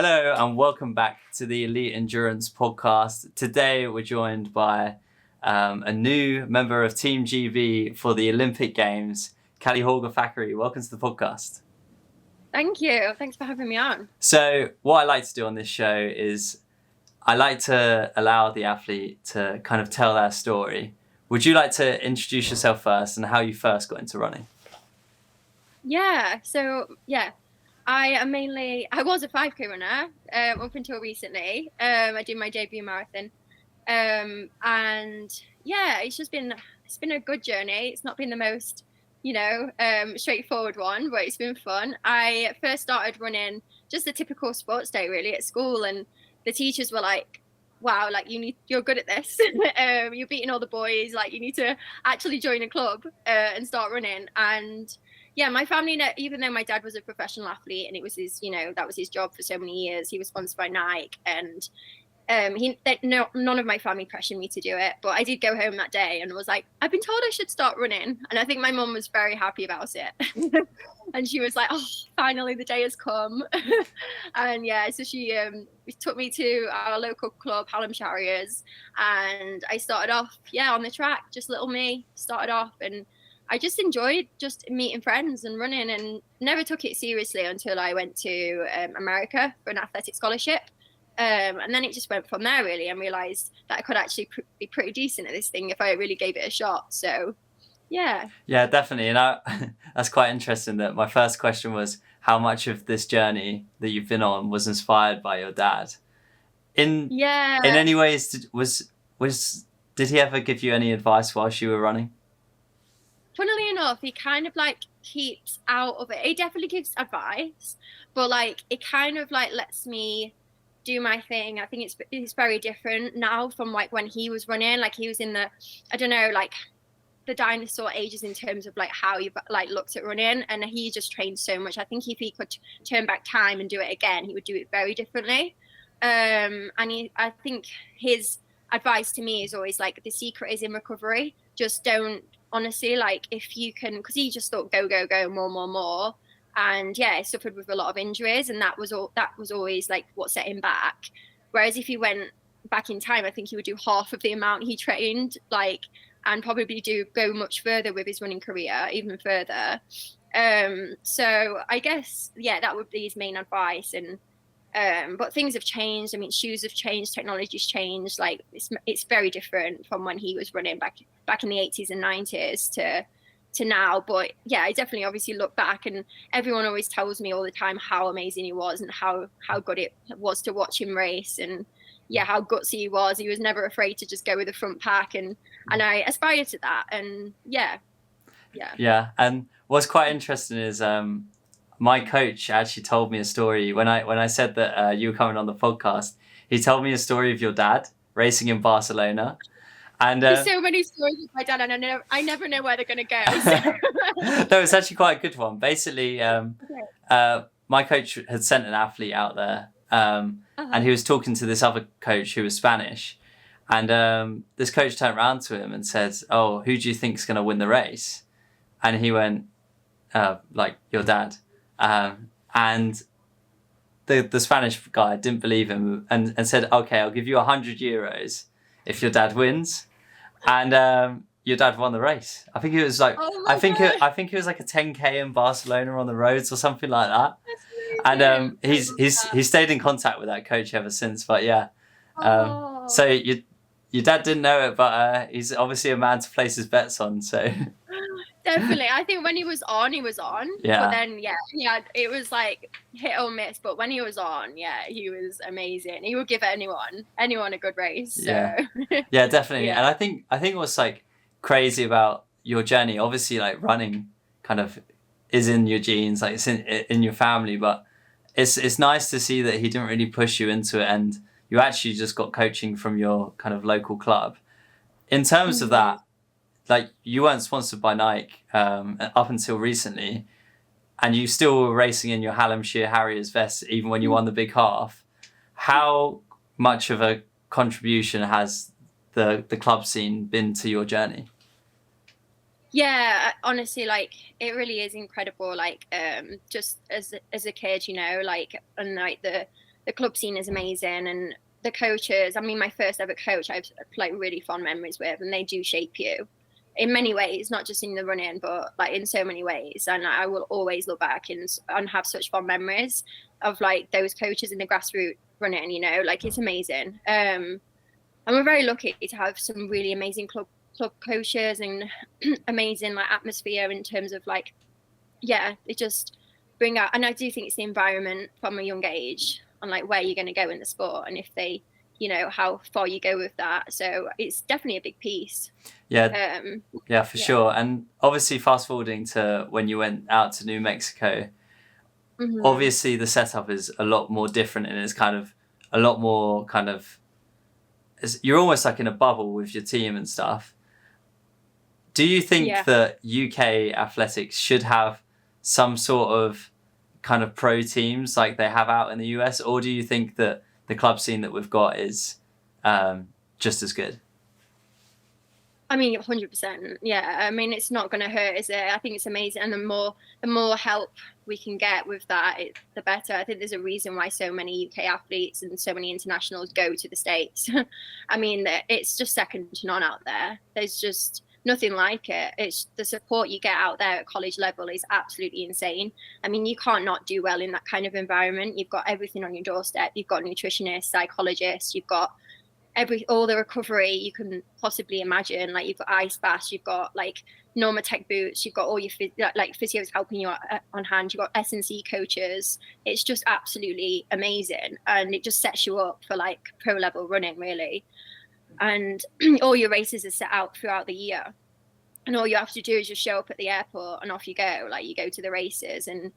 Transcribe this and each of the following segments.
Hello and welcome back to the Elite Endurance Podcast. Today we're joined by a new member of Team GB for the Olympic Games, Calli Thackery. Welcome to the podcast. Thank you. Thanks for having me on. So what I like to do on this show is I like to allow the athlete to kind of tell their story. Would you like to introduce yourself first and how you first got into running? I was a 5K runner up until recently. I did my debut marathon. It's been a good journey. It's not been the most, straightforward one, but it's been fun. I first started running just a typical sports day really at school, and the teachers were like, wow, like you're good at this. You're beating all the boys, like you need to actually join a club and start running. And yeah, my family, even though my dad was a professional athlete and it was his, that was his job for so many years, he was sponsored by Nike, and none of my family pressured me to do it. But I did go home that day and was like, I've been told I should start running. And I think my mum was very happy about it. And she was like, oh, finally the day has come. And yeah, so she took me to our local club, Hallam Harriers, and I started off, on the track, just little me, started off, and I just enjoyed just meeting friends and running, and never took it seriously until I went to America for an athletic scholarship. And then it just went from there really, and realised that I could actually be pretty decent at this thing if I really gave it a shot. So yeah definitely. And that's quite interesting that my first question was how much of this journey that you've been on was inspired by your dad. In any ways, did he ever give you any advice whilst you were running? Funnily enough, he kind of like keeps out of it. He definitely gives advice, but like it kind of like lets me do my thing. I think it's very different now from like when he was running. Like he was in the, I don't know, like the dinosaur ages in terms of like how you like looked at running, and he just trained so much. I think if he could turn back time and do it again, he would do it very differently. I think his advice to me is always like, the secret is in recovery. Just don't, honestly, like if you can, because he just thought go more, and I suffered with a lot of injuries, and that was always like what set him back. Whereas if he went back in time, I think he would do half of the amount he trained, like, and probably go much further with his running career, even further. So I guess that would be his main advice. And but things have changed. I mean, shoes have changed, technology's changed. Like it's very different from when he was running back in the 80s and 90s to now. But yeah, I definitely obviously look back, and everyone always tells me all the time how amazing he was and how good it was to watch him race, and how gutsy he was. He was never afraid to just go with the front pack, and I aspire to that. And yeah. And what's quite interesting is my coach actually told me a story when I said that you were coming on the podcast. He told me a story of your dad racing in Barcelona. And there's so many stories with my dad, and I never know where they're going to go. So. No, it's actually quite a good one. Basically, my coach had sent an athlete out there, and he was talking to this other coach who was Spanish, and this coach turned around to him and said, "Oh, who do you think's going to win the race?" And he went, "Like your dad." And the Spanish guy didn't believe him and said, "Okay, I'll give you €100 if your dad wins." And your dad won the race. I think it was like I think it was like a 10K in Barcelona on the roads or something like that. And he's stayed in contact with that coach ever since. But so your dad didn't know it, but he's obviously a man to place his bets on. So definitely, I think when he was on. Yeah. But then it was like hit or miss. But when he was on, he was amazing. He would give anyone a good race. So. Yeah, definitely. And I think what's like crazy about your journey, obviously like running kind of is in your genes, like it's in your family, but it's nice to see that he didn't really push you into it, and you actually just got coaching from your kind of local club. In terms of that, like you weren't sponsored by Nike up until recently, and you still were racing in your Hallam Harriers vest even when you won the big half. How much of a contribution has the club scene been to your journey? Yeah, honestly, like it really is incredible. Like just as a kid, like, and like the the club scene is amazing, and the coaches, I mean, my first ever coach, I have like really fond memories with, and they do shape you in many ways, not just in the running, but like in so many ways. And I will always look back and have such fond memories of like those coaches in the grassroots running, you know, like it's amazing. And we're very lucky to have some really amazing club coaches and amazing like atmosphere in terms of like, yeah, they just bring out, and I do think it's the environment from a young age on like where you're going to go in the sport, and if they, you know, how far you go with that. So it's definitely a big piece. Yeah, for sure. And obviously fast forwarding to when you went out to New Mexico, obviously the setup is a lot more different, and it's kind of a lot more kind of, you're almost like in a bubble with your team and stuff. Do you think that UK athletics should have some sort of kind of pro teams like they have out in the US, or do you think that the club scene that we've got is just as good? I mean, 100%. Yeah, I mean, it's not going to hurt, is it? I think it's amazing, and the more help we can get with that, the better. I think there's a reason why so many UK athletes and so many internationals go to the States. I mean, it's just second to none out there. There's just nothing like it. It's the support you get out there at college level is absolutely insane. I mean, you can't not do well in that kind of environment. You've got everything on your doorstep. You've got nutritionists, psychologists, you've got all the recovery you can possibly imagine. Like you've got ice baths, you've got like Normatec boots, you've got all your like physios helping you on hand, you've got S&C coaches. It's just absolutely amazing, and it just sets you up for like pro level running really. And all your races are set out throughout the year, and all you have to do is just show up at the airport and off you go. Like you go to the races, and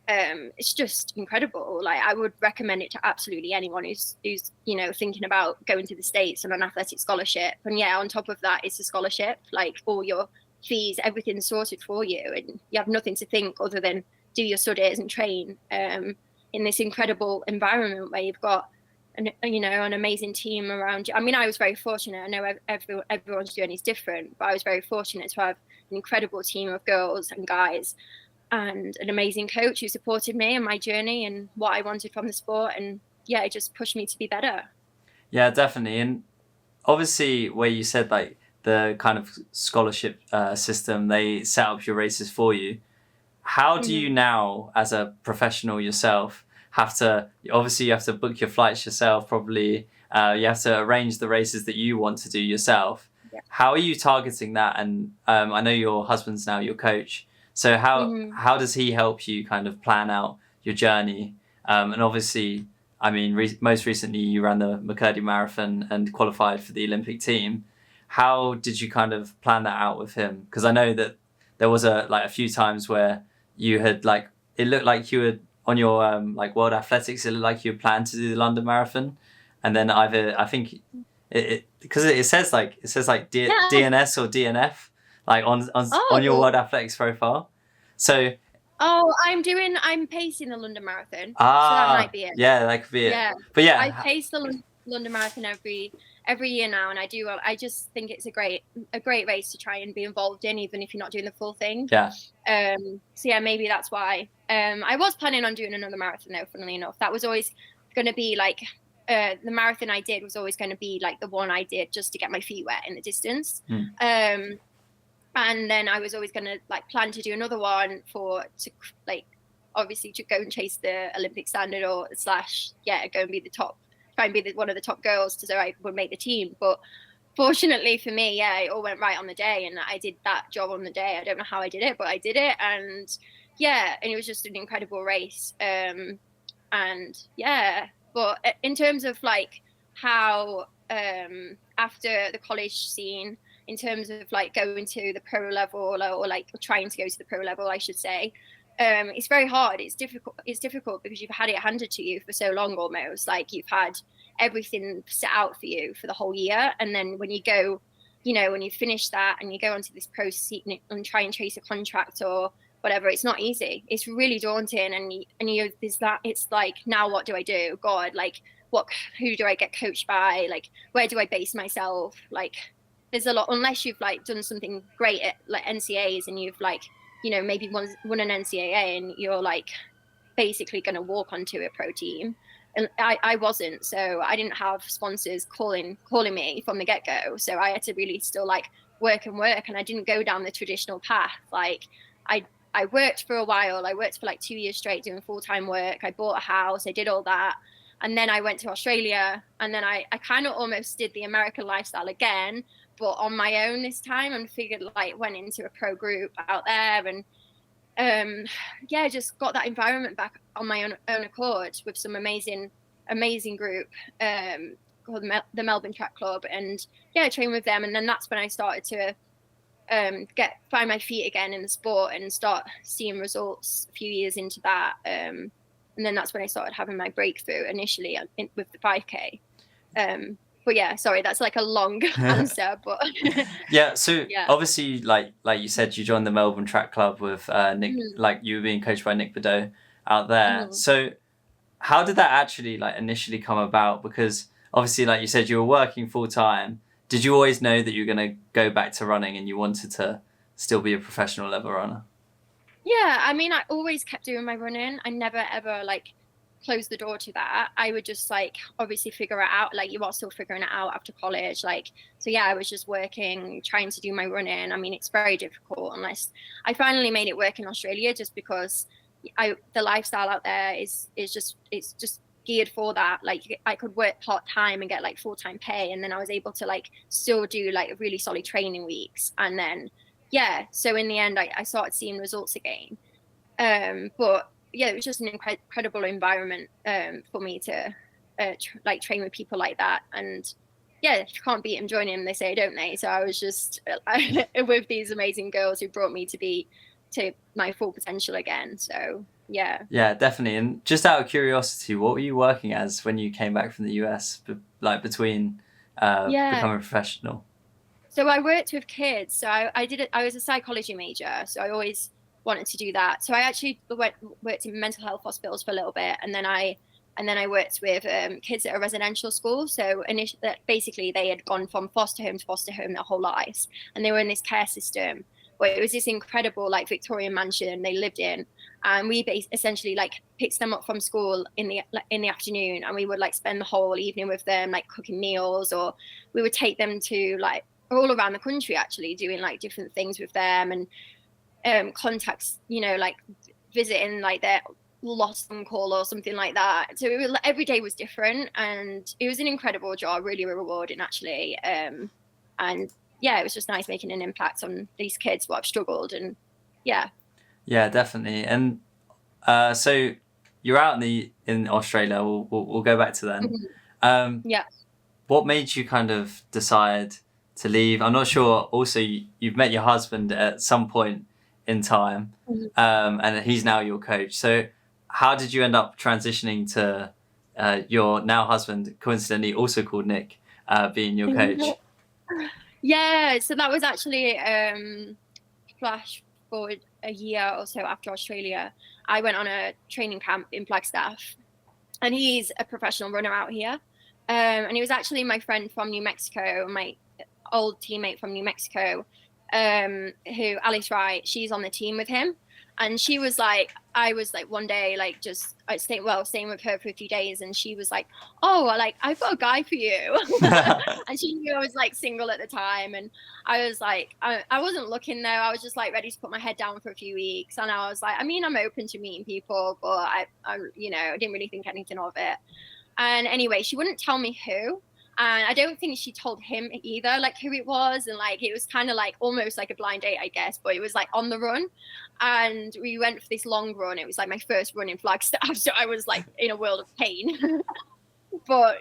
it's just incredible. Like I would recommend it to absolutely anyone who's you know, thinking about going to the States on an athletic scholarship. And yeah, on top of that, it's a scholarship, like all your fees, everything's sorted for you, and you have nothing to think other than do your studies and train in this incredible environment where you've got an amazing team around you. I mean, I was very fortunate. I know everyone's journey is different, but I was very fortunate to have an incredible team of girls and guys, and an amazing coach who supported me and my journey and what I wanted from the sport. And yeah, it just pushed me to be better. Yeah, definitely. And obviously where you said like the kind of scholarship system, they set up your races for you. How do you now, as a professional yourself, have to book your flights yourself, probably you have to arrange the races that you want to do yourself. How are you targeting that? And I know your husband's now your coach, so how does he help you kind of plan out your journey? And obviously, I mean, most recently you ran the McKirdy Marathon and qualified for the Olympic team. How did you kind of plan that out with him? Because I know that there was a few times where you had like, it looked like you had on your like World Athletics, it looked like you had planned to do the London Marathon, and then either I think because it says like DNS or DNF like on your World Athletics profile. So I'm pacing the London Marathon. So that might be it. Yeah, that could be it. But yeah, I pace the London Marathon every year now, and I just think it's a great race to try and be involved in, even if you're not doing the full thing. Yeah. So yeah, maybe that's why. I was planning on doing another marathon though, funnily enough. That was always going to be like the marathon I did was always going to be like the one I did just to get my feet wet in the distance. And then I was always going to like plan to do another one obviously to go and chase the Olympic standard or go and be the top, try and be one of the top girls so I would make the team. But fortunately for me, it all went right on the day, and I did that job on the day. I don't know how I did it, but I did it, and it was just an incredible race. But in terms of like how after the college scene, in terms of like going to the pro level or like trying to go to the pro level, I should say, it's very hard. It's difficult because you've had it handed to you for so long, almost like you've had everything set out for you for the whole year. And then when you go, when you finish that and you go onto this pro scene and try and chase a contract or whatever, it's not easy. It's really daunting. And it's like, now what do I do? God, like who do I get coached by? Like, where do I base myself? Like, there's a lot, unless you've like done something great at like NCAAs and you've like, maybe won an NCAA and you're like basically going to walk onto a pro team. and I wasn't, so I didn't have sponsors calling me from the get-go, so I had to really still like work, and I didn't go down the traditional path. Like I worked for a while. I worked for like 2 years straight doing full-time work. I bought a house, I did all that, and then I went to Australia, and then I kind of almost did the American lifestyle again, but on my own this time, and figured like went into a pro group out there, and just got that environment back on my own accord with some amazing group called the Melbourne Track Club, and train with them. And then that's when I started to find my feet again in the sport and start seeing results a few years into that. And then that's when I started having my breakthrough initially with the 5K. But yeah, sorry, that's like a long answer, but so obviously, like you said, you joined the Melbourne Track Club with Nick, like you were being coached by Nick Bedeau out there. So how did that actually like initially come about? Because obviously, like you said, you were working full time. Did you always know that you were going to go back to running and you wanted to still be a professional level runner? Yeah, I mean, I always kept doing my running. I never ever like close the door to that. I would just like obviously figure it out, like you are still figuring it out after college, like, so I was just working, trying to do my running. I mean, it's very difficult unless I finally made it work in Australia, just because the lifestyle out there is just geared for that. Like I could work part-time and get like full-time pay, and then I was able to like still do like really solid training weeks, and then so in the end I started seeing results again. But it was just an incredible environment for me to like train with people like that. And if you can't beat them, join them, they say, don't they? So I was just with these amazing girls who brought me to my full potential again. So yeah, definitely. And just out of curiosity, what were you working as when you came back from the US, like between becoming a professional? So I worked with kids. So I was a psychology major, so I always wanted to do that. So I actually worked in mental health hospitals for a little bit, and then I worked with kids at a residential school. So basically they had gone from foster home to foster home their whole lives, and they were in this care system where it was this incredible like Victorian mansion they lived in, and we essentially like picked them up from school in the afternoon, and we would like spend the whole evening with them, like cooking meals, or we would take them to like all around the country actually doing like different things with them, and contacts, like visiting like their lost uncle or something like that. So every day was different, and it was an incredible job, really rewarding actually. And it was just nice making an impact on these kids who have struggled. And definitely. And so you're out in Australia. We'll go back to them. What made you kind of decide to leave? I'm not sure. Also, you've met your husband at some point in time, and he's now your coach. So how did you end up transitioning to your now husband, coincidentally also called Nick, being your coach? So that was actually flash forward a year or so after Australia. I went on a training camp in Flagstaff, and he's a professional runner out here, and he was actually my friend from New Mexico, my old teammate from New Mexico, who Alice Wright, she's on the team with him. And she was like, I was like one day like staying with her for a few days, and she was like, oh, like I've got a guy for you. And she knew I was like single at the time, and I was like, I wasn't looking though. I was just like ready to put my head down for a few weeks, and I was like, I mean, I'm open to meeting people, but I didn't really think anything of it. And anyway, she wouldn't tell me who. And I don't think she told him either, like who it was. And like, it was kind of like almost like a blind date, I guess, but it was like on the run. And we went for this long run. It was like my first run in Flagstaff. So I was like in a world of pain. But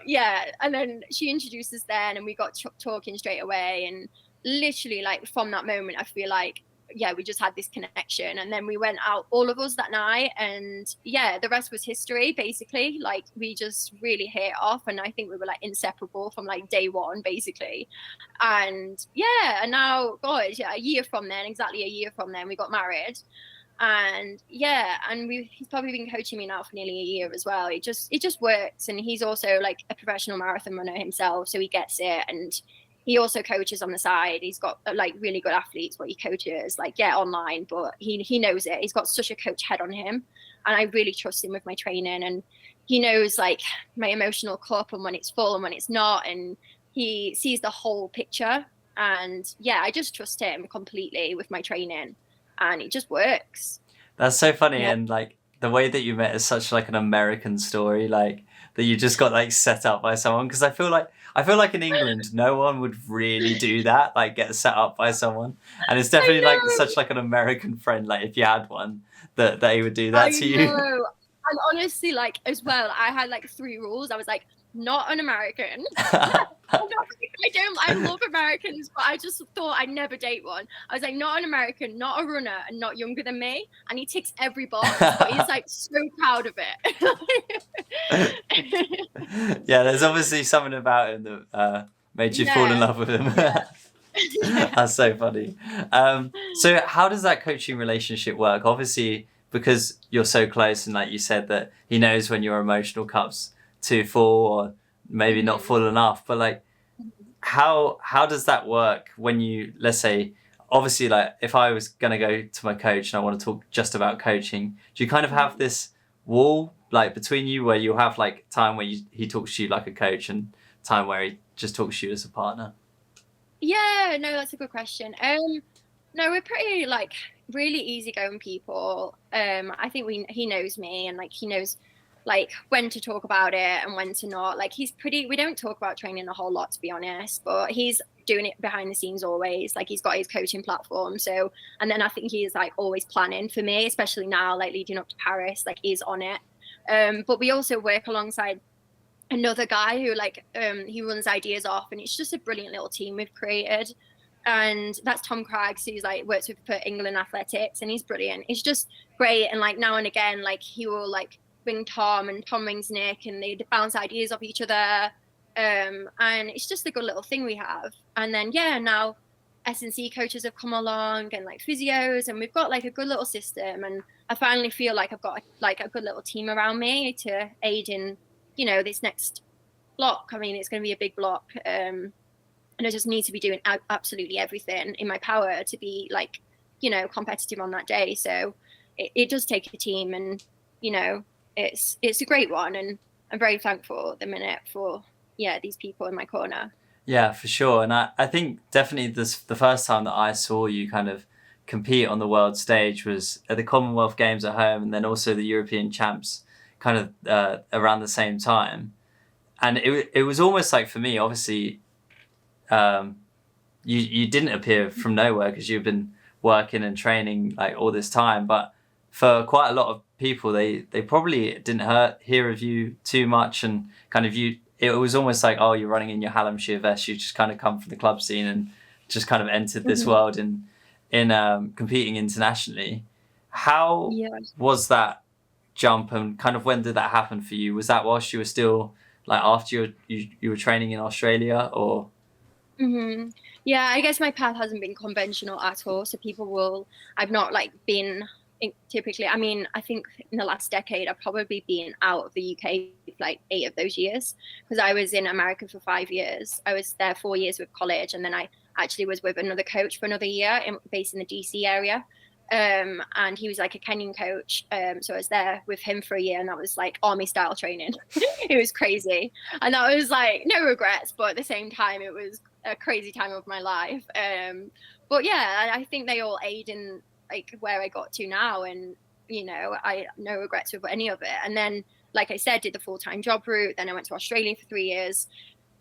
and then she introduced us then, and we got talking straight away. And literally like from that moment, I feel like, we just had this connection. And then we went out, all of us, that night, and the rest was history basically. Like we just really hit it off, and I think we were like inseparable from like day one basically. And and now exactly a year from then we got married. And and he's probably been coaching me now for nearly a year as well. It just works. And he's also like a professional marathon runner himself, so he gets it. And he also coaches on the side. He's got like really good athletes, what he coaches, like online, but he knows it. He's got such a coach head on him, and I really trust him with my training. And he knows like my emotional cup and when it's full and when it's not, and he sees the whole picture. And yeah, I just trust him completely with my training, and it just works. That's so funny, Yeah. and like the way that you met is such like an American story, like that you just got like set up by someone. Because I feel like in England, no one would really do that, like get set up by someone. And it's I definitely like know. such like an American friend, like if you had one, that he would do that I to you. know. And honestly, like as well, I had like 3 rules. I was like, not an American. I love Americans, but I just thought I'd never date one. I was like, not an American, not a runner, and not younger than me. And he ticks every box, but he's like so proud of it. Yeah, there's obviously something about him that made you fall in Yeah. love with him. Yeah. Yeah. That's so funny. So how does that coaching relationship work? Obviously, because you're so close, and like you said, that he knows when your emotional cup's too full or maybe not full enough. But like, how does that work when you, let's say, obviously, like if I was gonna go to my coach and I want to talk just about coaching, do you kind of have this wall like between you where you have like time where he talks to you like a coach and time where he just talks to you as a partner? Yeah, no, that's a good question. No, we're pretty like really easygoing people. I think he knows me, and like he knows like when to talk about it and when to not. Like we don't talk about training a whole lot, to be honest, but he's doing it behind the scenes always. Like he's got his coaching platform. So, and then I think he's like always planning for me, especially now, like leading up to Paris, like he's on it. But we also work alongside another guy who like he runs ideas off, and it's just a brilliant little team we've created. And that's Tom Craggs, who's like works with for England Athletics, and he's brilliant. It's just great. And like now and again, like he will like ring Tom, and Tom rings Nick, and they bounce ideas off each other. And it's just a good little thing we have. And then yeah, now S&C coaches have come along, and like physios, and we've got like a good little system. And I finally feel like I've got like a good little team around me to aid in, you know, this next block. I mean, it's going to be a big block. And I just need to be doing absolutely everything in my power to be like, you know, competitive on that day. So it does take a team, and, you know, it's a great one. And I'm very thankful at the minute for, yeah, these people in my corner. Yeah, for sure. And I think definitely the first time that I saw you kind of compete on the world stage was at the Commonwealth Games at home, and then also the European Champs kind of around the same time. And it was almost like, for me, obviously, you didn't appear from nowhere because you've been working and training like all this time. But for quite a lot of people, they probably didn't hear of you too much, and kind of it was almost like, oh, you're running in your Hallamshire vest. You just kind of come from the club scene and just kind of entered this world in competing internationally. How was that jump, and kind of when did that happen for you? Was that whilst you were still like after you were training in Australia, or? Yeah, I guess my path hasn't been conventional at all. So I've not like been typically, I mean, I think in the last decade, I've probably been out of the UK like 8 of those years, because I was in America for 5 years. I was there 4 years with college, and then I actually was with another coach for another year based in the DC area. And he was like a Kenyan coach. So I was there with him for a year, and that was like army style training. It was crazy. And that was like no regrets, but at the same time, it was a crazy time of my life. But yeah, I think they all aid in like where I got to now, and you know, I no regrets with any of it. And then, like I said, did the full-time job route. Then I went to Australia for 3 years,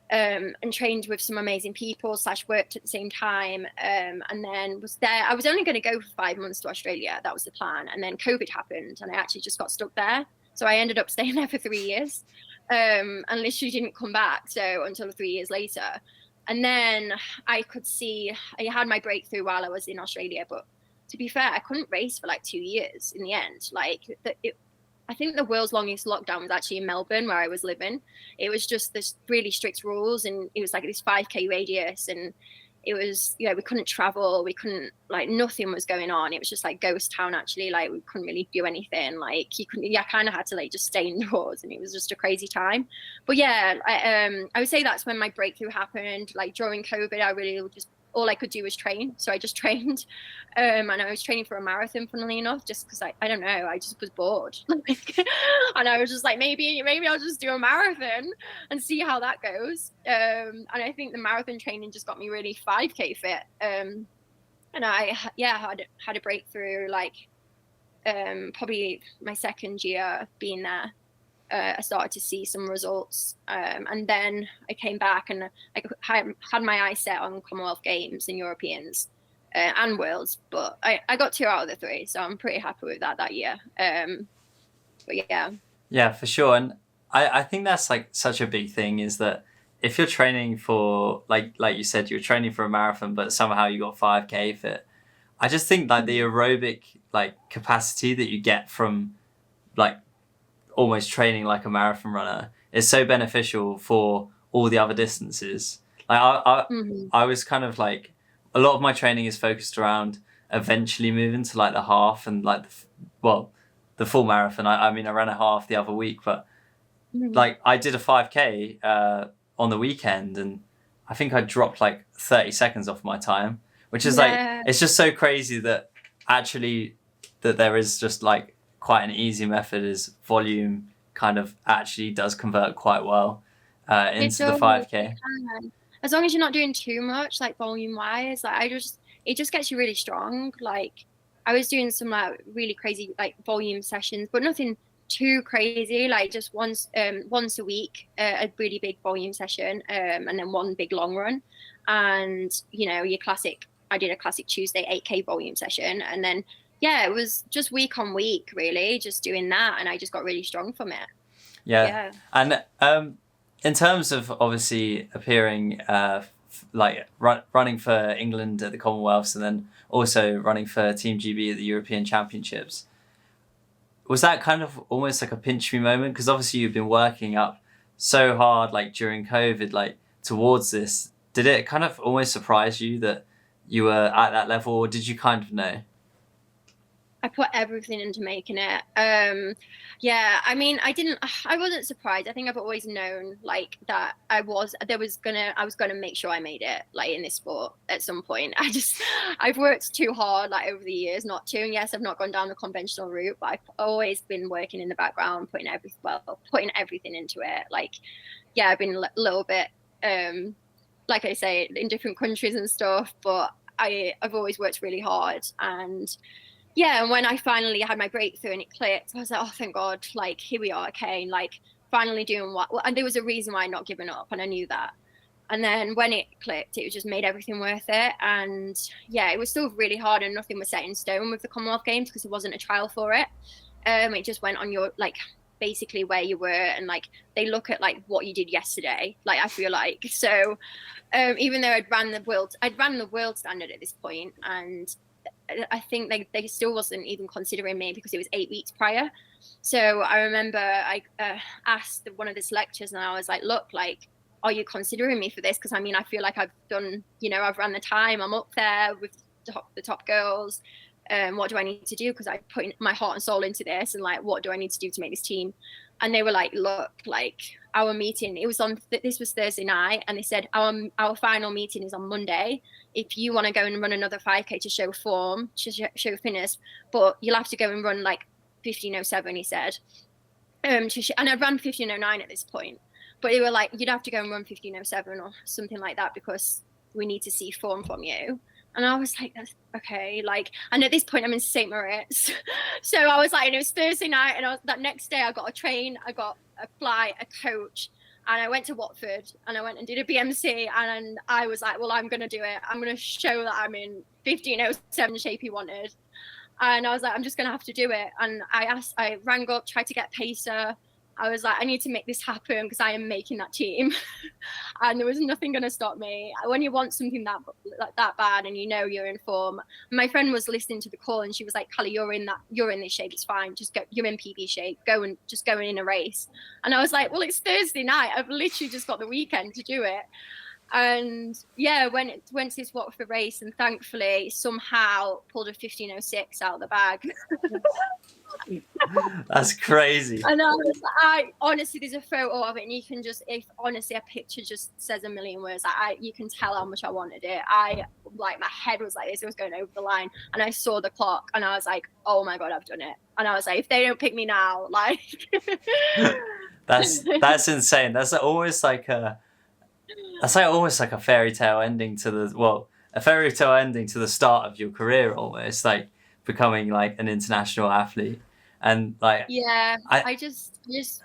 and trained with some amazing people / worked at the same time. And then was there. I was only going to go for 5 months to Australia. That was the plan. And then COVID happened, and I actually just got stuck there. So I ended up staying there for 3 years, and literally didn't come back. So until 3 years later. And then I could see I had my breakthrough while I was in Australia, but to be fair, I couldn't race for like 2 years in the end. Like I think the world's longest lockdown was actually in Melbourne, where I was living. It was just this really strict rules, and it was like this 5K radius, and it was, you know, we couldn't travel, we couldn't, like, nothing was going on. It was just like ghost town, actually. Like we couldn't really do anything. Like I kind of had to like just stay indoors, and it was just a crazy time. But yeah, I would say that's when my breakthrough happened. Like during COVID, I really just all I could do was train. So I just trained. And I was training for a marathon, funnily enough, just because I don't know, I just was bored. And I was just like, maybe I'll just do a marathon and see how that goes. And I think the marathon training just got me really 5K fit. And I had a breakthrough, like probably my second year being there. I started to see some results, and then I came back and I had my eyes set on Commonwealth Games and Europeans and Worlds, but I got 2 out of the 3, so I'm pretty happy with that year. But yeah, for sure. And I think that's like such a big thing, is that if you're training for like you said, you're training for a marathon, but somehow you got 5K fit, I just think like the aerobic like capacity that you get from like almost training like a marathon runner is so beneficial for all the other distances. Like I was kind of like, a lot of my training is focused around eventually moving to like the half and like the full marathon. I mean, I ran a half the other week, but like I did a 5K on the weekend, and I think I dropped like 30 seconds off my time, which is like, it's just so crazy that actually that there is just like quite an easy method, is volume kind of actually does convert quite well into the 5K. As long as you're not doing too much, like volume wise, like it just gets you really strong. Like I was doing some like really crazy like volume sessions, but nothing too crazy, like just once a week, a really big volume session, and then one big long run. And I did a classic Tuesday 8K volume session, and then it was just week on week, really, just doing that, and I just got really strong from it. Yeah. And in terms of obviously appearing, running for England at the Commonwealths, and then also running for Team GB at the European Championships, was that kind of almost like a pinch me moment? Because obviously you've been working up so hard, like during COVID, like towards this. Did it kind of almost surprise you that you were at that level, or did you kind of know? I put everything into making it. I mean, I wasn't surprised. I think I've always known like that I was gonna make sure I made it, like in this sport at some point. I've worked too hard like over the years not to. And yes, I've not gone down the conventional route, but I've always been working in the background, putting everything into it. Like, I've been a little bit, like I say, in different countries and stuff, but I've always worked really hard. And and when I finally had my breakthrough and it clicked, I was like, oh, thank God, like, here we are, okay, like, finally doing and there was a reason why I'd not given up, and I knew that. And then when it clicked, it just made everything worth it. And it was still really hard, and nothing was set in stone with the Commonwealth Games because it wasn't a trial for it. It just went on your, like, basically where you were, and like they look at like what you did yesterday, like I feel like. So even though I'd ran the world standard at this point, and I think they still wasn't even considering me because it was 8 weeks prior. So I remember I asked one of the selectors, and I was like, look, like, are you considering me for this? Because I mean, I feel like I've done, I've ran the time, I'm up there with the top girls. What do I need to do? Because I put my heart and soul into this, and like, what do I need to do to make this team? And they were like, look, like, our meeting, this was Thursday night, and they said our final meeting is on Monday. If you want to go and run another 5K to show form, to show fitness, but you'll have to go and run like 15:07, he said. And I ran 15:09 at this point, but they were like, you'd have to go and run 15:07 or something like that because we need to see form from you. And I was like, that's okay. Like, and at this point I'm in St. Moritz. So I was like, and it was Thursday night, and that next day I got a train, I got a flight, a coach, and I went to Watford, and I went and did a BMC, and I was like, well, I'm going to do it. I'm going to show that I'm in 15:07 shape he wanted. And I was like, I'm just going to have to do it. And I rang up, tried to get Pacer. I was like, I need to make this happen because I am making that team. And there was nothing going to stop me. When you want something that bad and you're in form. My friend was listening to the call, and she was like, Calli, you're in this shape. It's fine. Just go. You're in PB shape. Go in a race. And I was like, well, it's Thursday night. I've literally just got the weekend to do it. And yeah, went to this Watford race, and thankfully somehow pulled a 15:06 out of the bag. That's crazy. And I honestly, there's a photo of it, and you can just, if honestly, a picture just says a million words. You can tell how much I wanted it. My head was like this, it was going over the line, and I saw the clock, and I was like, oh my God, I've done it. And I was like, if they don't pick me now, like. That's insane. That's almost like a fairy tale ending to a fairy tale ending to the start of your career, almost like becoming like an international athlete. And like, yeah, I just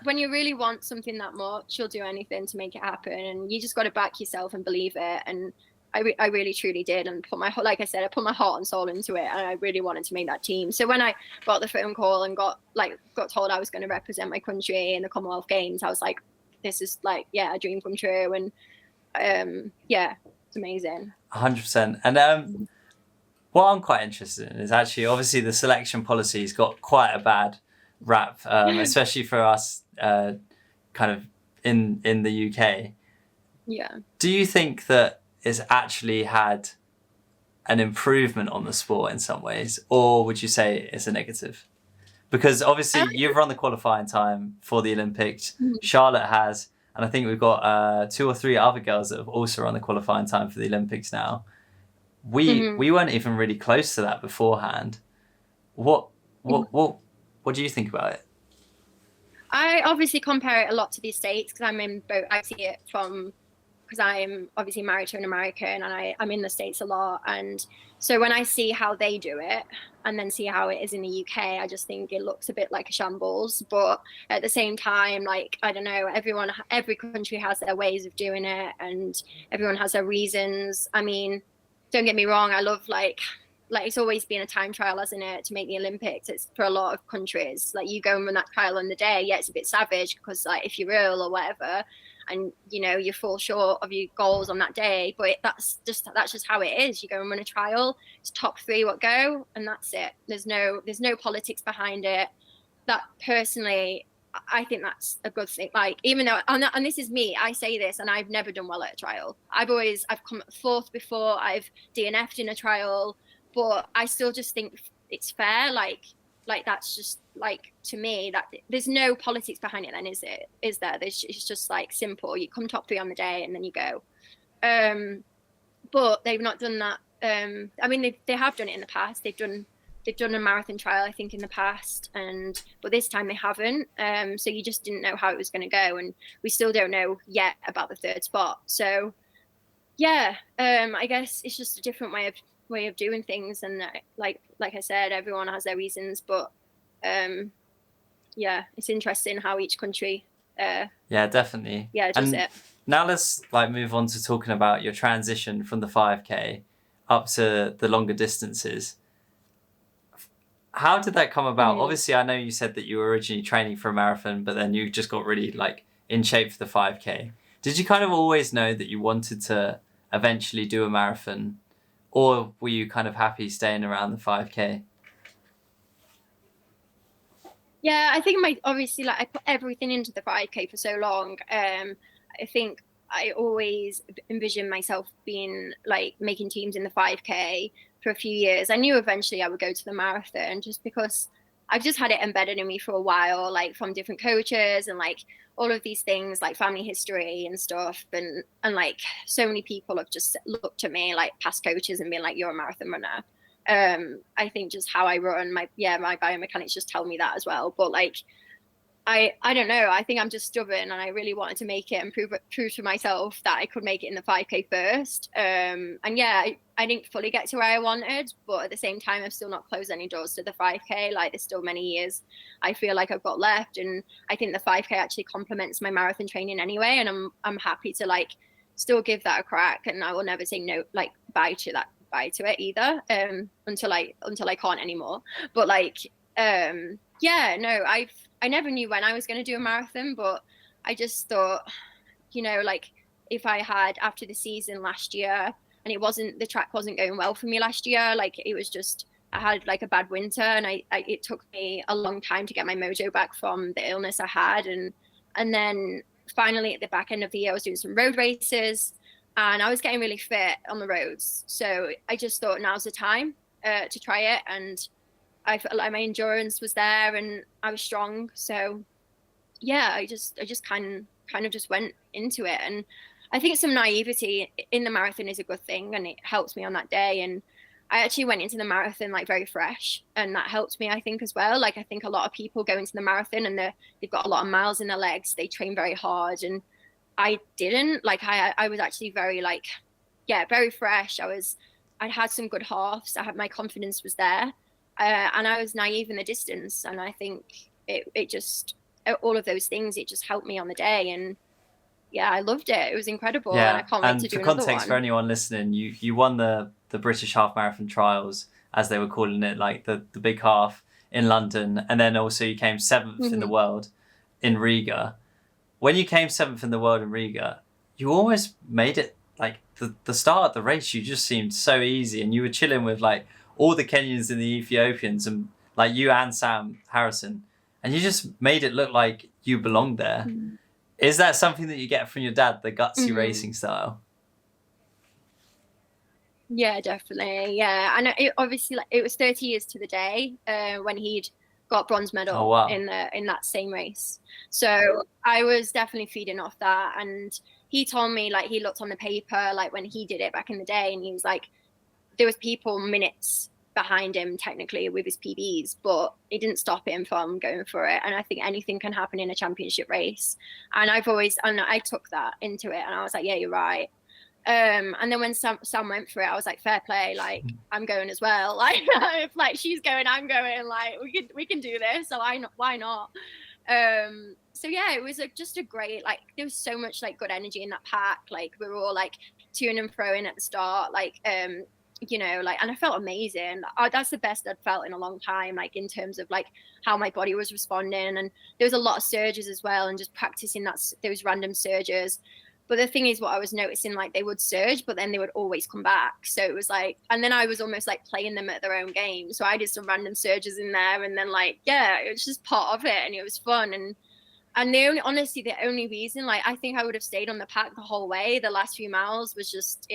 when you really want something that much, you'll do anything to make it happen, and you just got to back yourself and believe it. And I really truly did, and like I said, I put my heart and soul into it, and I really wanted to make that team. So when I got the phone call and got told I was going to represent my country in the Commonwealth Games, I was like, this is like, yeah, a dream come true. And yeah, it's amazing. 100%. And what I'm quite interested in is actually, obviously, the selection policy's got quite a bad rap, especially for us, kind of in the UK. Yeah. Do you think that it's actually had an improvement on the sport in some ways, or would you say it's a negative? Because obviously you've run the qualifying time for the Olympics, Charlotte has, and I think we've got 2 or 3 other girls that have also run the qualifying time for the Olympics now. We weren't even really close to that beforehand. What do you think about it? I obviously compare it a lot to the States, because I'm in both. I see it from, because I'm obviously married to an American, and I'm in the States a lot. And so when I see how they do it and then see how it is in the UK, I just think it looks a bit like a shambles. But at the same time, like, I don't know, every country has their ways of doing it, and everyone has their reasons. I mean, don't get me wrong, I love like it's always been a time trial, hasn't it, to make the Olympics. It's for a lot of countries. Like, you go and run that trial on the day, yeah, it's a bit savage, because like if you're ill or whatever, and you know you fall short of your goals on that day, but that's just how it is. You go and run a trial, it's top 3 what go, and that's it. There's no politics behind it. That personally, I think that's a good thing. Like, even though, and this is me, I say this, and I've never done well at a trial. I've come 4th before, I've DNF'd in a trial, but I still just think it's fair. Like that's just, like, to me, that there's no politics behind it then, is it? Is there? It's just like simple. You come top 3 on the day and then you go. But they've not done that. I mean, they have done it in the past. They've done a marathon trial, I think, in the past, but this time they haven't. So you just didn't know how it was going to go, and we still don't know yet about the 3rd spot. So yeah, I guess it's just a different way of doing things, and like I said, everyone has their reasons, but yeah, it's interesting how each country yeah, definitely, does it. Now let's move on to talking about your transition from the 5K up to the longer distances. How did that come about? Obviously, I know you said that you were originally training for a marathon, but then you just got really in shape for the 5K. Did you kind of always know that you wanted to eventually do a marathon, or were you kind of happy staying around the 5K? Yeah, I think obviously, I put everything into the 5K for so long. I think I always envisioned myself being making teams in the 5K for a few years. I knew eventually I would go to the marathon, just because I've just had it embedded in me for a while, from different coaches and all of these things, family history and stuff. And so many people have just looked at me, past coaches, and been like, you're a marathon runner. I think just how I run, my biomechanics just tell me that as well. But I don't know. I think I'm just stubborn, and I really wanted to make it and prove to myself that I could make it in the 5K first. And yeah, I didn't fully get to where I wanted, but at the same time, I've still not closed any doors to the 5K. There's still many years I feel like I've got left, and I think the 5K actually complements my marathon training anyway. And I'm happy to still give that a crack, and I will never say no, bye to it either, until I can't anymore. But yeah, no, I never knew when I was going to do a marathon, but I just thought, if I had, after the season last year, and the track wasn't going well for me last year, it was just, I had a bad winter, and it took me a long time to get my mojo back from the illness I had. And then finally at the back end of the year, I was doing some road races, and I was getting really fit on the roads. So I just thought now's the time to try it. And I felt like my endurance was there and I was strong. So yeah, I just kind of just went into it. And I think some naivety in the marathon is a good thing, and it helps me on that day. And I actually went into the marathon like very fresh, and that helped me, I think, as well. Like, I think a lot of people go into the marathon and they've got a lot of miles in their legs, they train very hard, and I didn't. Like, I was actually very like, yeah, very fresh. I had some good halves. My confidence was there, and I was naive in the distance. And I think it just, all of those things, it just helped me on the day. And yeah, I loved it. It was incredible, and I can't wait to do another one. And for context, for anyone listening, you won the British Half Marathon Trials, as they were calling it, like the big half in London, and then also you came 7th in the world in Riga. When you came 7th in the world in Riga, you almost made it, like the start of the race, you just seemed so easy, and you were chilling with like all the Kenyans and the Ethiopians, and like you and Sam Harrison, and you just made it look like you belonged there. Is that something that you get from your dad, the gutsy racing style? Yeah, definitely. Yeah, and obviously, like, it was 30 years to the day when he'd got bronze medal in that same race. So I was definitely feeding off that. And he told me, like, he looked on the paper, like when he did it back in the day, and he was like, there was people minutes behind him technically with his PBs, but it didn't stop him from going for it. And I think anything can happen in a championship race. And I took that into it, and I was like, yeah, you're right. And then when Sam went for it, I was like, fair play, like, I'm going as well. Like, if like she's going, I'm going. Like, we can do this. So why not? So yeah, it was just a great, like, there was so much like good energy in that pack. Like, we were all like toing and froing at the start, like you know, like, and I felt amazing. That's the best I'd felt in a long time, like in terms of like how my body was responding. And there was a lot of surges as well, and just practicing those random surges. But the thing is, what I was noticing, like, they would surge, but then they would always come back. So it was like, and then I was almost like playing them at their own game. So I did some random surges in there, and then like, yeah, it was just part of it, and it was fun. And the only reason, like, I think I would have stayed on the pack the whole way. The last few miles was just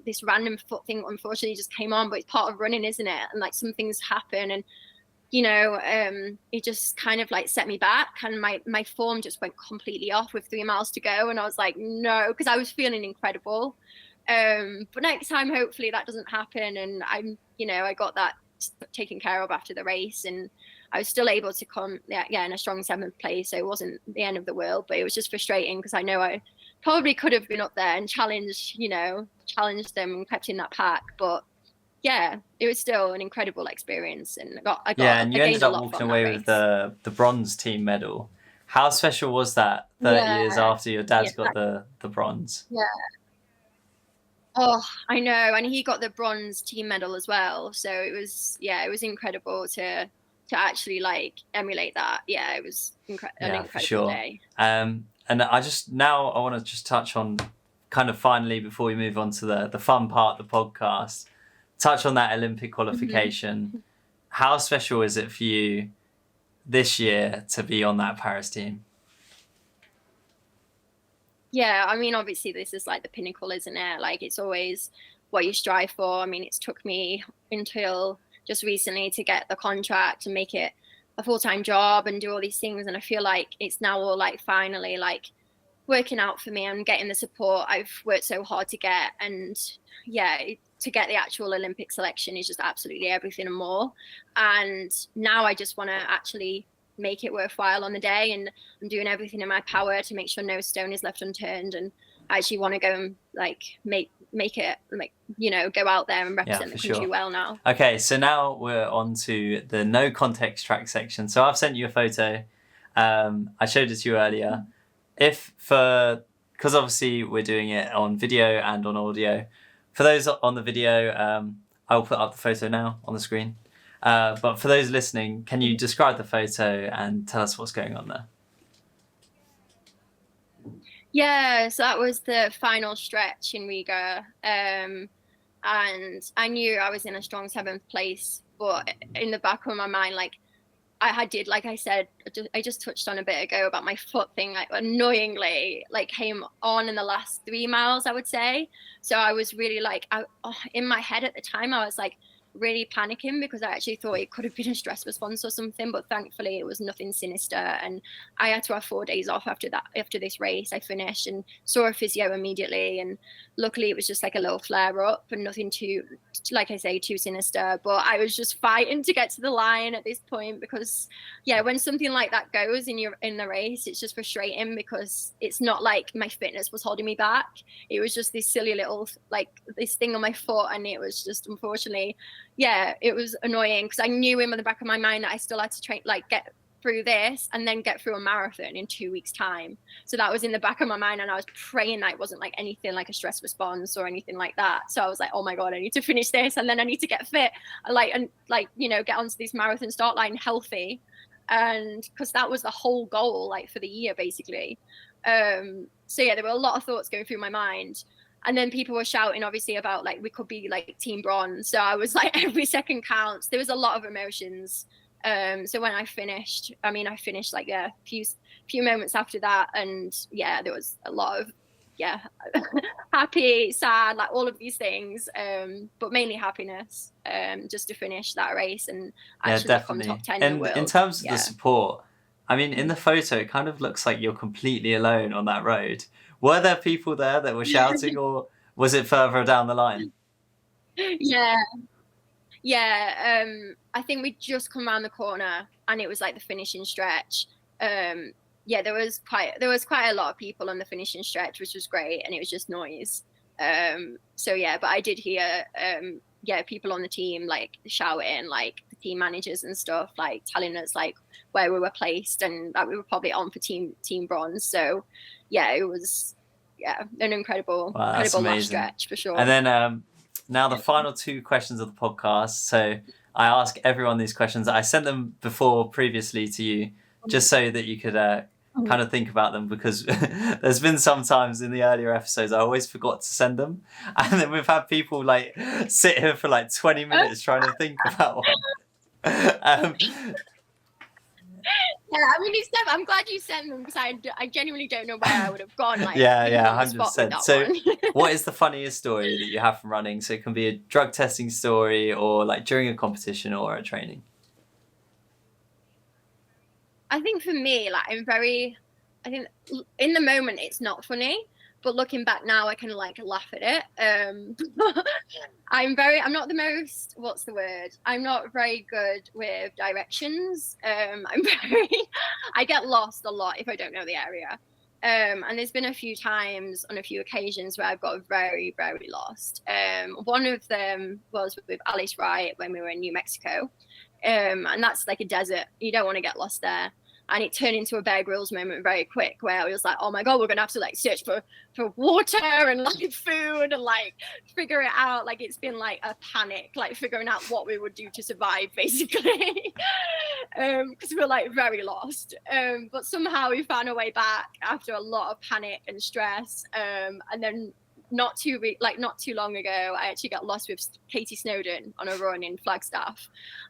this random foot thing, unfortunately, just came on. But it's part of running, isn't it? And like, some things happen, and you know, it just kind of like set me back, and my form just went completely off with 3 miles to go. And I was like, no, because I was feeling incredible. But next time, hopefully that doesn't happen. And I got that taken care of after the race, and I was still able to come in a strong 7th place. So it wasn't the end of the world, but it was just frustrating because I know I probably could have been up there and challenged them and kept in that pack. But yeah, it was still an incredible experience, and and you ended up walking away with the bronze team medal. How special was that 30 years after your dad's got the bronze? Yeah. Oh, I know, and he got the bronze team medal as well. So it was incredible to actually like emulate that. Yeah, it was an incredible day. And I want to just touch on, kind of finally, before we move on to the fun part of the podcast, touch on that Olympic qualification. How special is it for you this year to be on that Paris team? Yeah, I mean, obviously this is like the pinnacle, isn't it? Like, it's always what you strive for. I mean, it took me until just recently to get the contract and make it a full-time job and do all these things. And I feel like it's now all like finally like working out for me. I'm getting the support I've worked so hard to get. And yeah, to get the actual Olympic selection is just absolutely everything and more. And now I just want to actually make it worthwhile on the day, and I'm doing everything in my power to make sure no stone is left unturned. And I actually want to go and like make it, like, you know, go out there and represent the country well now. Okay, so now we're on to the no context track section. So I've sent you a photo. I showed it to you earlier. Because obviously we're doing it on video and on audio. For those on the video, I'll put up the photo now on the screen. But for those listening, can you describe the photo and tell us what's going on there? Yeah, so that was the final stretch in Riga. And I knew I was in a strong 7th place, but in the back of my mind, like, I did, like I said, I just touched on a bit ago about my foot thing, like annoyingly, like came on in the last 3 miles, I would say. So I was really like, in my head at the time, I was like really panicking because I actually thought it could have been a stress response or something, but thankfully it was nothing sinister. And I had to have 4 days off after this race. I finished and saw a physio immediately, and luckily it was just like a little flare up and nothing too, like I say, too sinister. But I was just fighting to get to the line at this point because when something like that goes in the race, it's just frustrating because it's not like my fitness was holding me back. It was just this silly little, like, this thing on my foot, and it was just, unfortunately, it was annoying because I knew in the back of my mind that I still had to train, like, get through this and then get through a marathon in 2 weeks time. So that was in the back of my mind, and I was praying that it wasn't like anything like a stress response or anything like that. So I was like, oh my God, I need to finish this, and then I need to get fit, and get onto this marathon start line healthy. And because that was the whole goal, like, for the year, basically. So there were a lot of thoughts going through my mind. And then people were shouting, obviously, about, like, we could be, like, team bronze. So I was like, every second counts. There was a lot of emotions. So when I finished, like, a few moments after that. And, there was a lot of, happy, sad, like, all of these things. But mainly happiness, just to finish that race and actually become top 10 in the world. In terms of the support, I mean, in the photo, it kind of looks like you're completely alone on that road. Were there people there that were shouting, or was it further down the line? I think we just come around the corner and it was like the finishing stretch. There was quite a lot of people on the finishing stretch, which was great, and it was just noise. But I did hear people on the team, like, shouting, like the team managers and stuff, like telling us, like, where we were placed and that we were probably on for team bronze. So it was an incredible last stretch for sure. And then now the final 2 questions of the podcast. So I ask everyone these questions. I sent them previously to you, just so that you could kind of think about them, because there's been some times in the earlier episodes I always forgot to send them, and then we've had people, like, sit here for like 20 minutes trying to think about one. I'm glad you sent them, because I genuinely don't know where I would have gone. Like, 100%. So what is the funniest story that you have from running? So it can be a drug testing story, or like during a competition or a training. I think for me, like, I think in the moment it's not funny, but looking back now, I can, like, laugh at it. I'm not the most, what's the word? I'm not very good with directions. I get lost a lot if I don't know the area. And there's been a few times on a few occasions where I've got very, very lost. One of them was with Alice Wright when we were in New Mexico. And that's like a desert. You don't want to get lost there. And it turned into a Bear Grylls moment very quick, where I was like, oh my God, we're going to have to, like, search for water and, like, food and, like, figure it out. Like, it's been like a panic, like, figuring out what we would do to survive, basically. Because we were, like, very lost. But somehow we found our way back after a lot of panic and stress. And then not too long ago, I actually got lost with Katie Snowden on a run in Flagstaff,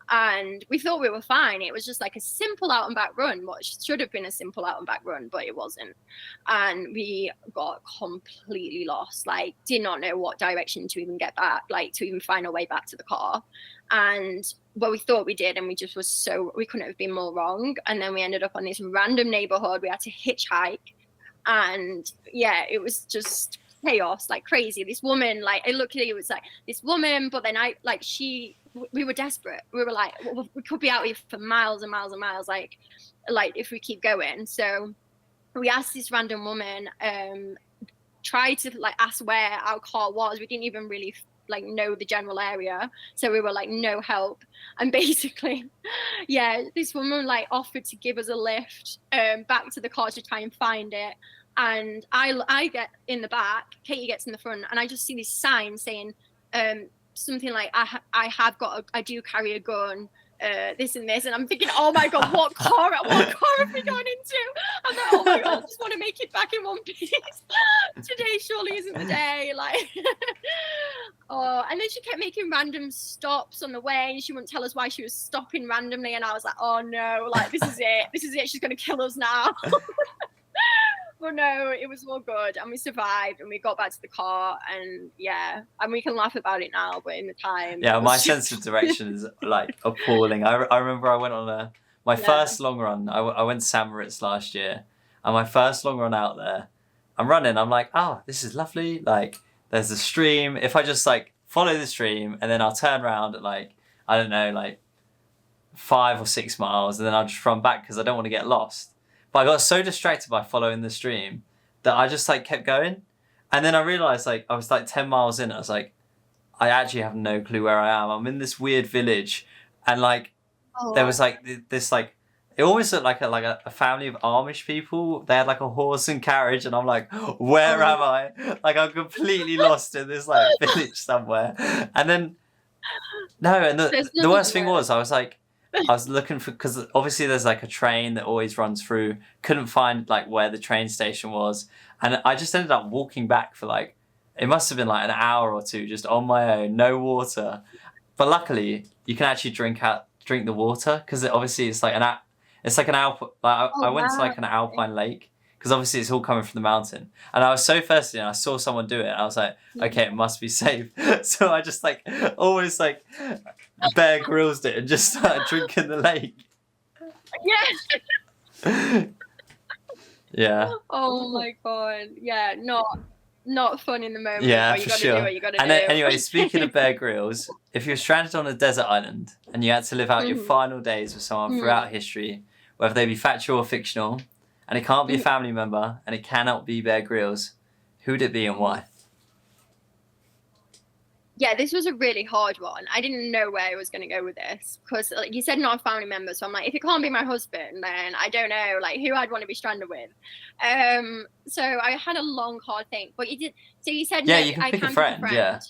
and we thought we were fine. It was just like a simple out and back run, what should have been a simple out and back run, but it wasn't. And we got completely lost, like, did not know what direction to even get back, like, to even find our way back to the car. And we thought we did, and we couldn't have been more wrong. And then we ended up on this random neighborhood. We had to hitchhike, and it was just chaos, like crazy. This woman, like, it looked like it was like this woman, but then we were desperate. We were like, well, we could be out here for miles and miles and miles, like if we keep going. So we asked this random woman, tried to, like, ask where our car was. We didn't even really, like, know the general area, so we were like, no help. And basically this woman, like, offered to give us a lift back to the car to try and find it. And I get in the back, Katie gets in the front, and I just see this sign saying something like, I do carry a gun, this and this, and I'm thinking, oh my god, what car have we gone into? I'm like, oh my god, I just want to make it back in one piece. Today surely isn't the day, like. Oh, and then she kept making random stops on the way, and she wouldn't tell us why she was stopping randomly, and I was like, oh no, like this is it, she's gonna kill us now. But no, it was all good, and we survived, and we got back to the car, and yeah, and we can laugh about it now, but in the time, yeah, my sense of direction is like appalling. I remember I went on my first long run. I went to St. Moritz last year, and my first long run out there, I'm running, I'm like, oh, this is lovely, like there's a stream, if I just like follow the stream, and then I'll turn around at like, I don't know, like 5 or 6 miles, and then I'll just run back because I don't want to get lost. But I got so distracted by following the stream that I just like kept going. And then I realized like I was like 10 miles in. I was like, I actually have no clue where I am. I'm in this weird village. And like, there was like this like, it almost looked like a family of Amish people. They had like a horse and carriage. And I'm like, where am I? Like I'm completely lost in this like village somewhere. And then, no, and the worst thing was I was looking for, because obviously there's like a train that always runs through, couldn't find like where the train station was, and I just ended up walking back for like, it must have been like an hour or two just on my own, no water. But luckily you can actually drink the water, because obviously it's like I went to like an alpine lake, because obviously it's all coming from the mountain, and I was so thirsty and I saw someone do it, and I was like, okay, it must be safe. So I just like always like Bear Grylls it and just started drinking the lake. Yeah. Yeah. Oh my god. Yeah, not fun in the moment. Yeah, but you for gotta sure. do what you gotta do. Anyway, speaking of Bear Grylls, if you're stranded on a desert island and you had to live out your final days with someone throughout history, whether they be factual or fictional, and it can't be a family member, and it cannot be Bear Grylls, who would it be and why? Yeah, this was a really hard one. I didn't know where I was going to go with this, because like you said, not a family member. So I'm like, if it can't be my husband, then I don't know like who I'd want to be stranded with. So I had a long, hard think. But you did. So you said yeah, no, you can I pick can a friend. pick a friend.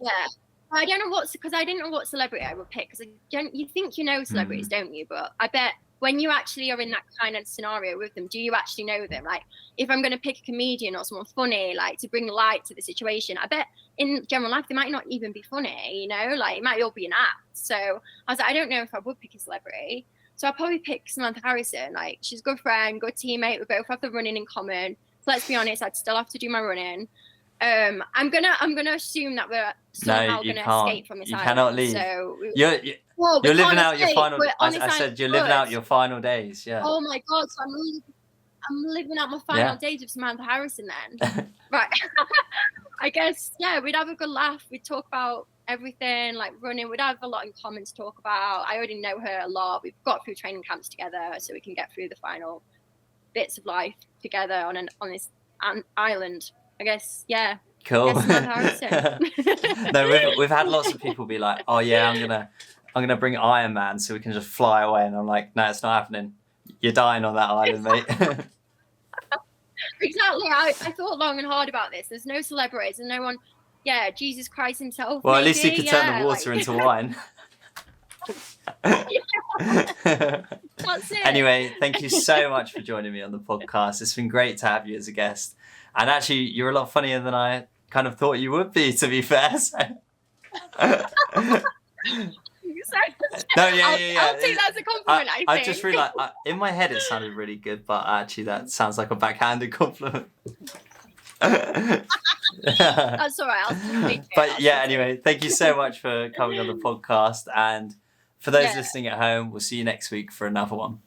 Yeah. I don't know because I didn't know what celebrity I would pick, because you think you know celebrities, don't you? But I bet when you actually are in that kind of scenario with them, do you actually know them? Like, if I'm going to pick a comedian or someone funny, like to bring light to the situation, I bet in general life they might not even be funny, you know, like it might all be an act. So I was like, I don't know if I would pick a celebrity. So I'll probably pick Samantha Harrison. Like, she's a good friend, good teammate. We both have the running in common. So let's be honest, I'd still have to do my running. I'm gonna assume that we're somehow gonna escape from this island. You cannot leave. So you're living out your final. I said you're living out your final days. Yeah. Oh my god! So I'm living out my final days with Samantha Harrison then. Right. I guess we'd have a good laugh. We'd talk about everything, like running. We'd have a lot in common to talk about. I already know her a lot. We've got through training camps together, so we can get through the final bits of life together on this island. I guess, yeah. Cool. Yes, no, we've had lots of people be like, "Oh yeah, I'm gonna bring Iron Man so we can just fly away," and I'm like, "No, it's not happening. You're dying on that island, mate." Exactly. I thought long and hard about this. There's no celebrities and no one. Yeah, Jesus Christ himself. Well, maybe. at least you could turn the water into wine. That's it. Anyway, thank you so much for joining me on the podcast. It's been great to have you as a guest. And actually, you're a lot funnier than I kind of thought you would be, to be fair. So. No, yeah. I'll take that as a compliment, I think. I just realised, in my head it sounded really good, but actually that sounds like a backhanded compliment. That's all right. I'll take it. But yeah, anyway, thank you so much for coming on the podcast. And for those listening at home, we'll see you next week for another one.